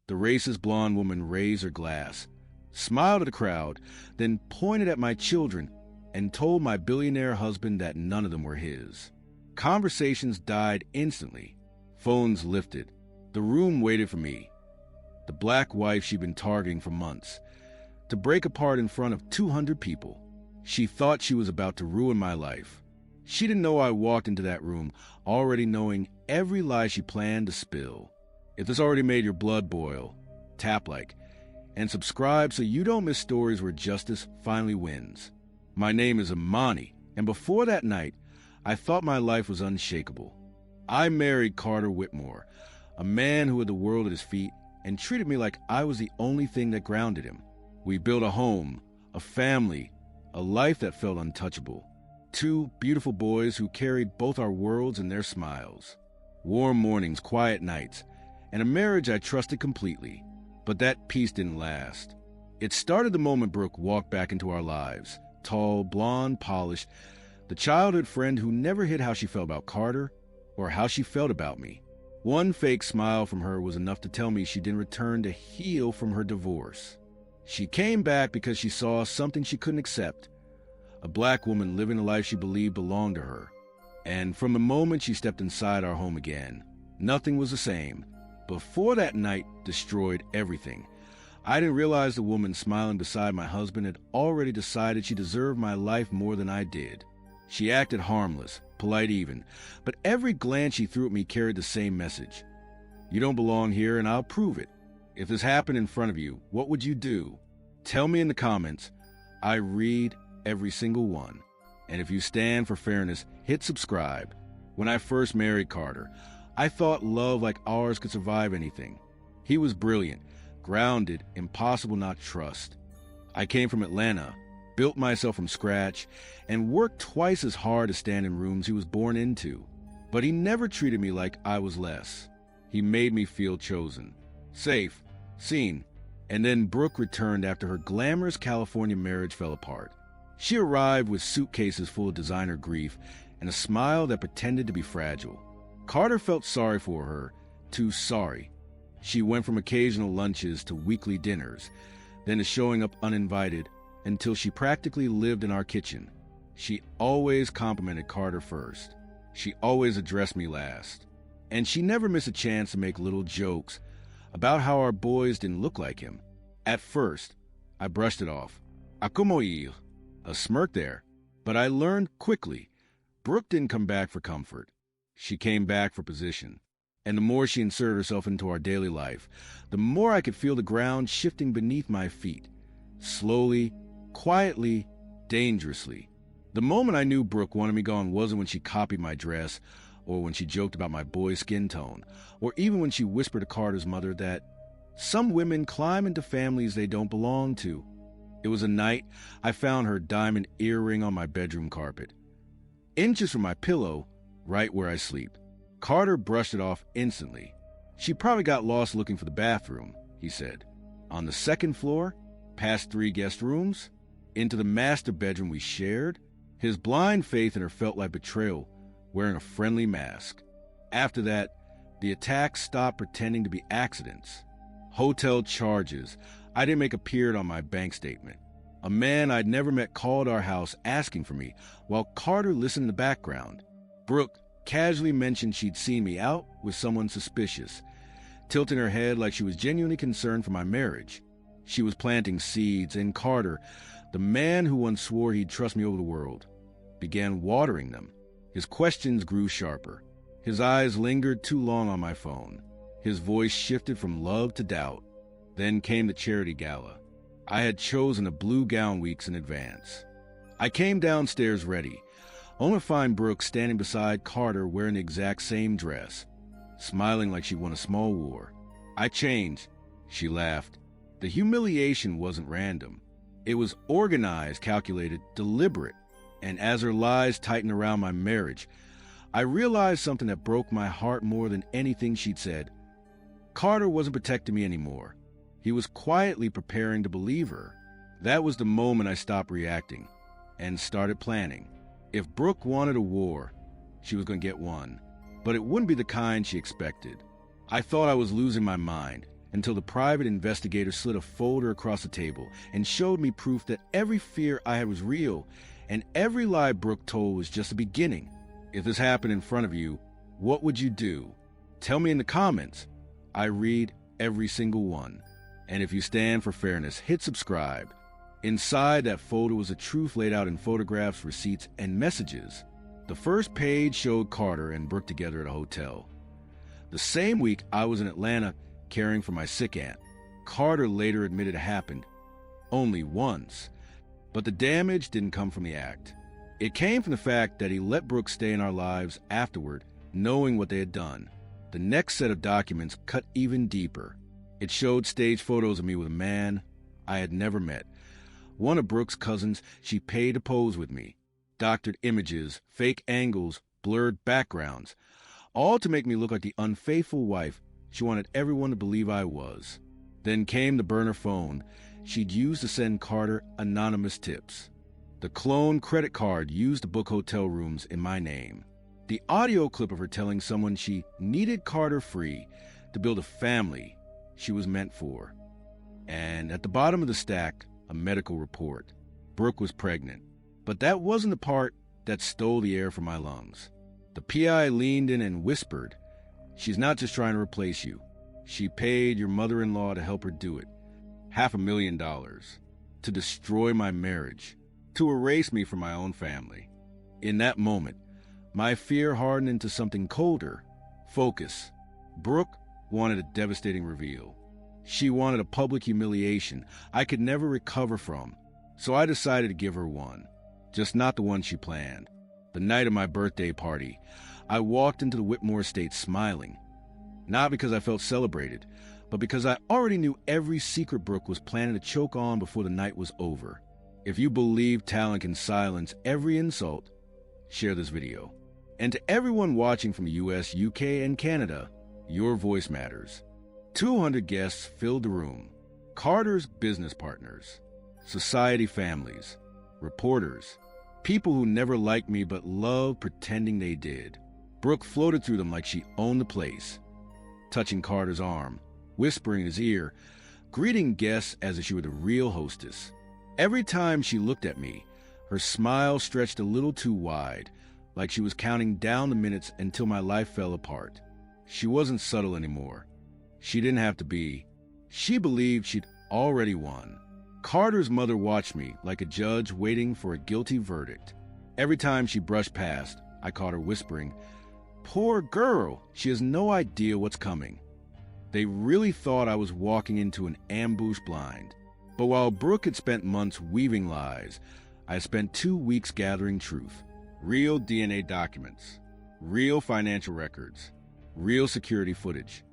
The racist blonde woman raised her glass, smiled at the crowd, then pointed at my children and told my billionaire husband that none of them were his. Conversations died instantly. Phones lifted. The room waited for me, the black wife she'd been targeting for months, to break apart in front of 200 people. She thought she was about to ruin my life. She didn't know I walked into that room already knowing every lie she planned to spill. If this already made your blood boil, tap like, and subscribe so you don't miss stories where justice finally wins. My name is Imani, and before that night, I thought my life was unshakable. I married Carter Whitmore, a man who had the world at his feet and treated me like I was the only thing that grounded him. We built a home, a family, a life that felt untouchable. Two beautiful boys who carried both our worlds in their smiles. Warm mornings, quiet nights, and a marriage I trusted completely. But that peace didn't last. It started the moment Brooke walked back into our lives. Tall, blonde, polished, the childhood friend who never hid how she felt about Carter or how she felt about me. One fake smile from her was enough to tell me she didn't return to heal from her divorce. She came back because she saw something she couldn't accept. A black woman living a life she believed belonged to her. And from the moment she stepped inside our home again, nothing was the same. Before that night destroyed everything, I didn't realize the woman smiling beside my husband had already decided she deserved my life more than I did. She acted harmless, polite even, but every glance she threw at me carried the same message. You don't belong here, and I'll prove it. If this happened in front of you, what would you do? Tell me in the comments. I read every single one. And if you stand for fairness, hit subscribe. When I first married Carter, I thought love like ours could survive anything. He was brilliant, grounded, impossible not to trust. I came from Atlanta, built myself from scratch, and worked twice as hard to stand in rooms he was born into. But he never treated me like I was less. He made me feel chosen, safe, seen. And then Brooke returned after her glamorous California marriage fell apart. She arrived with suitcases full of designer grief and a smile that pretended to be fragile. Carter felt sorry for her, too sorry. She went from occasional lunches to weekly dinners, then to showing up uninvited, until she practically lived in our kitchen. She always complimented Carter first. She always addressed me last. And she never missed a chance to make little jokes about how our boys didn't look like him. At first, I brushed it off. A como ir? A smirk there. But I learned quickly, Brooke didn't come back for comfort. She came back for position. And the more she inserted herself into our daily life, the more I could feel the ground shifting beneath my feet. Slowly, quietly, dangerously. The moment I knew Brooke wanted me gone wasn't when she copied my dress, or when she joked about my boy's skin tone, or even when she whispered to Carter's mother that some women climb into families they don't belong to. It was a night I found her diamond earring on my bedroom carpet, inches from my pillow, right where I sleep. Carter brushed it off instantly. She probably got lost looking for the bathroom, he said. On the second floor, past 3 guest rooms, into the master bedroom we shared. His blind faith in her felt like betrayal, wearing a friendly mask. After that, the attacks stopped pretending to be accidents. Hotel charges I didn't make appeared on my bank statement. A man I'd never met called our house asking for me, while Carter listened in the background. Brooke casually mentioned she'd seen me out with someone suspicious, tilting her head like she was genuinely concerned for my marriage. She was planting seeds, and Carter, the man who once swore he'd trust me over the world, began watering them. His questions grew sharper. His eyes lingered too long on my phone. His voice shifted from love to doubt. Then came the charity gala. I had chosen a blue gown weeks in advance. I came downstairs ready, only to find Brooke standing beside Carter wearing the exact same dress, smiling like she won a small war. I changed, she laughed. The humiliation wasn't random. It was organized, calculated, deliberate. And as her lies tightened around my marriage, I realized something that broke my heart more than anything she'd said. Carter wasn't protecting me anymore. He was quietly preparing to believe her. That was the moment I stopped reacting and started planning. If Brooke wanted a war, she was going to get one, but it wouldn't be the kind she expected. I thought I was losing my mind, until the private investigator slid a folder across the table and showed me proof that every fear I had was real, and every lie Brooke told was just the beginning. If this happened in front of you, what would you do? Tell me in the comments. I read every single one. And if you stand for fairness, hit subscribe. Inside that folder was the truth laid out in photographs, receipts, and messages. The first page showed Carter and Brooke together at a hotel. The same week, I was in Atlanta caring for my sick aunt. Carter later admitted it happened only once, but the damage didn't come from the act. It came from the fact that he let Brooke stay in our lives afterward, knowing what they had done. The next set of documents cut even deeper. It showed staged photos of me with a man I had never met. One of Brooke's cousins she paid to pose with me. Doctored images, fake angles, blurred backgrounds, all to make me look like the unfaithful wife she wanted everyone to believe I was. Then came the burner phone she'd used to send Carter anonymous tips. The clone credit card used to book hotel rooms in my name. The audio clip of her telling someone she needed Carter free to build a family she was meant for. And at the bottom of the stack, a medical report. Brooke was pregnant. But that wasn't the part that stole the air from my lungs. The PI leaned in and whispered, "She's not just trying to replace you. She paid your mother-in-law to help her do it. $500,000. To destroy my marriage. To erase me from my own family." In that moment, my fear hardened into something colder. Focus. Brooke wanted a devastating reveal. She wanted a public humiliation I could never recover from. So I decided to give her one. Just not the one she planned. The night of my birthday party, I walked into the Whitmore estate smiling. Not because I felt celebrated, but because I already knew every secret Brooke was planning to choke on before the night was over. If you believe talent can silence every insult, share this video. And to everyone watching from the US, UK, and Canada, your voice matters. 200 guests filled the room. Carter's business partners, society families, reporters, people who never liked me but loved pretending they did. Brooke floated through them like she owned the place, touching Carter's arm, whispering in his ear, greeting guests as if she were the real hostess. Every time she looked at me, her smile stretched a little too wide, like she was counting down the minutes until my life fell apart. She wasn't subtle anymore. She didn't have to be. She believed she'd already won. Carter's mother watched me like a judge waiting for a guilty verdict. Every time she brushed past, I caught her whispering, "Poor girl, she has no idea what's coming." They really thought I was walking into an ambush blind. But while Brooke had spent months weaving lies, I spent 2 weeks gathering truth. Real DNA documents, real financial records, real security footage,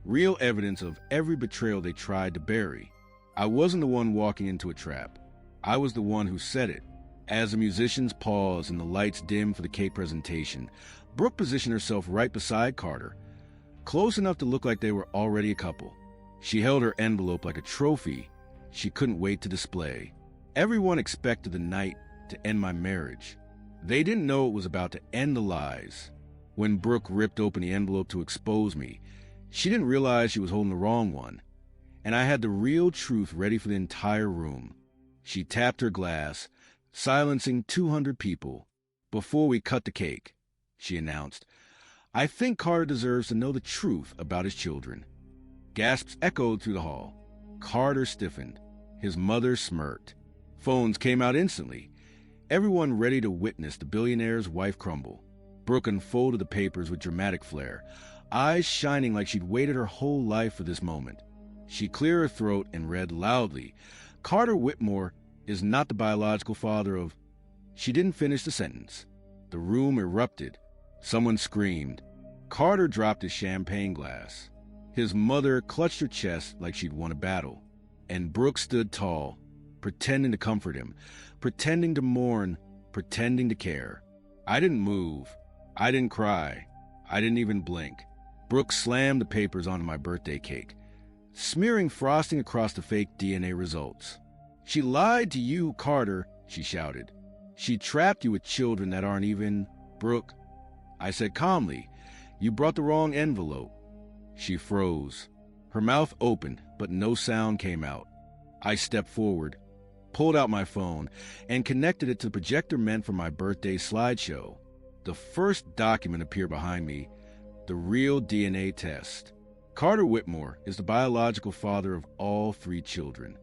real evidence of every betrayal they tried to bury. I wasn't the one walking into a trap. I was the one who set it. As the musicians paused and the lights dimmed for the cake presentation, Brooke positioned herself right beside Carter, close enough to look like they were already a couple. She held her envelope like a trophy she couldn't wait to display. Everyone expected the night to end my marriage. They didn't know it was about to end the lies. When Brooke ripped open the envelope to expose me, she didn't realize she was holding the wrong one, and I had the real truth ready for the entire room. She tapped her glass, silencing 200 people. "Before we cut the cake," she announced, "I think Carter deserves to know the truth about his children." Gasps echoed through the hall. Carter stiffened. His mother smirked. Phones came out instantly, everyone ready to witness the billionaire's wife crumble. Brooke unfolded the papers with dramatic flair, eyes shining like she'd waited her whole life for this moment. She cleared her throat and read loudly, "Carter Whitmore is not the biological father of..." She didn't finish the sentence. The room erupted. Someone screamed. Carter dropped his champagne glass. His mother clutched her chest like she'd won a battle. And Brooke stood tall, pretending to comfort him, pretending to mourn, pretending to care. I didn't move. I didn't cry. I didn't even blink. Brooke slammed the papers onto my birthday cake, smearing frosting across the fake DNA results. "She lied to you, Carter," she shouted. "She trapped you with children that aren't even..." "Brooke," I said calmly, "you brought the wrong envelope." She froze. Her mouth opened, but no sound came out. I stepped forward, pulled out my phone, and connected it to the projector meant for my birthday slideshow. The first document appeared behind me, the real DNA test. Carter Whitmore is the biological father of all 3 children.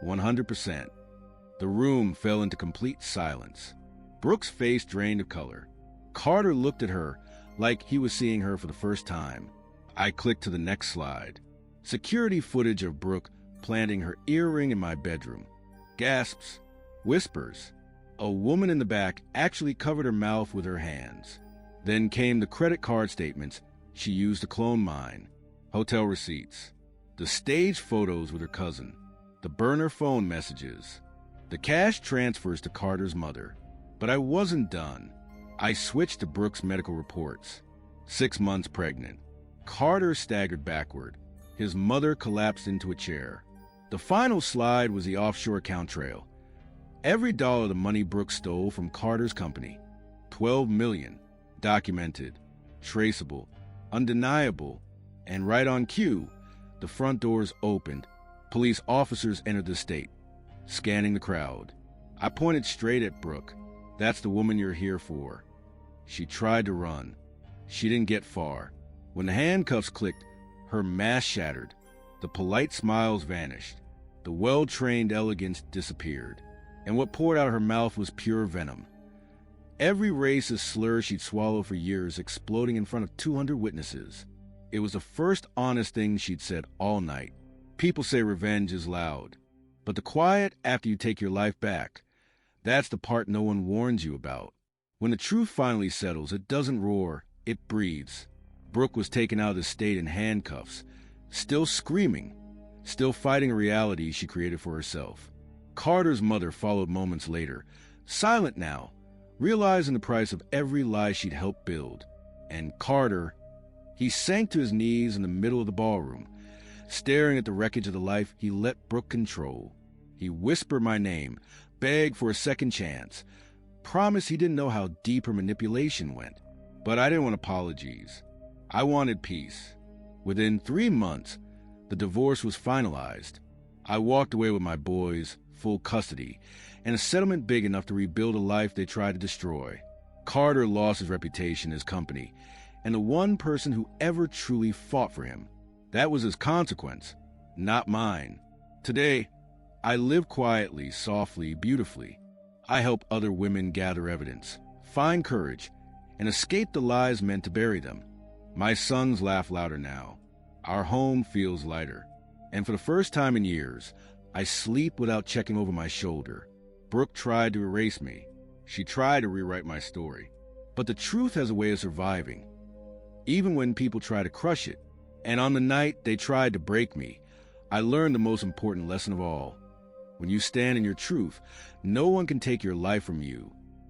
100%. The room fell into complete silence. Brooke's face drained of color. Carter looked at her like he was seeing her for the first time. I clicked to the next slide. Security footage of Brooke planting her earring in my bedroom. Gasps. Whispers. A woman in the back actually covered her mouth with her hands. Then came the credit card statements she used to clone mine. Hotel receipts. The stage photos with her cousin. The burner phone messages. The cash transfers to Carter's mother. But I wasn't done. I switched to Brooke's medical reports. 6 months pregnant. Carter staggered backward. His mother collapsed into a chair. The final slide was the offshore account trail. Every dollar the money Brooke stole from Carter's company. $12 million. Documented. Traceable. Undeniable. And right on cue, the front doors opened. Police officers entered the state, scanning the crowd. I pointed straight at Brooke. That's the woman you're here for. She tried to run. She didn't get far. When the handcuffs clicked, her mask shattered. The polite smiles vanished. The well-trained elegance disappeared. And what poured out of her mouth was pure venom. Every racist slur she'd swallowed for years exploding in front of 200 witnesses. It was the first honest thing she'd said all night. People say revenge is loud. But the quiet after you take your life back, that's the part no one warns you about. When the truth finally settles, it doesn't roar, it breathes. Brooke was taken out of the state in handcuffs, still screaming, still fighting a reality she created for herself. Carter's mother followed moments later, silent now, realizing the price of every lie she'd helped build. And Carter, he sank to his knees in the middle of the ballroom, staring at the wreckage of the life he let Brooke control. He whispered my name, begged for a second chance, promised he didn't know how deep her manipulation went. But I didn't want apologies. I wanted peace. Within 3 months, the divorce was finalized. I walked away with my boys, full custody, and a settlement big enough to rebuild a life they tried to destroy. Carter lost his reputation, his company, and the one person who ever truly fought for him. That was his consequence, not mine. Today, I live quietly, softly, beautifully. I help other women gather evidence, find courage, and escape the lies meant to bury them. My sons laugh louder now. Our home feels lighter. And for the first time in years, I sleep without checking over my shoulder. Brooke tried to erase me. She tried to rewrite my story. But the truth has a way of surviving, even when people try to crush it. And on the night they tried to break me, I learned the most important lesson of all. When you stand in your truth, no one can take your life from you.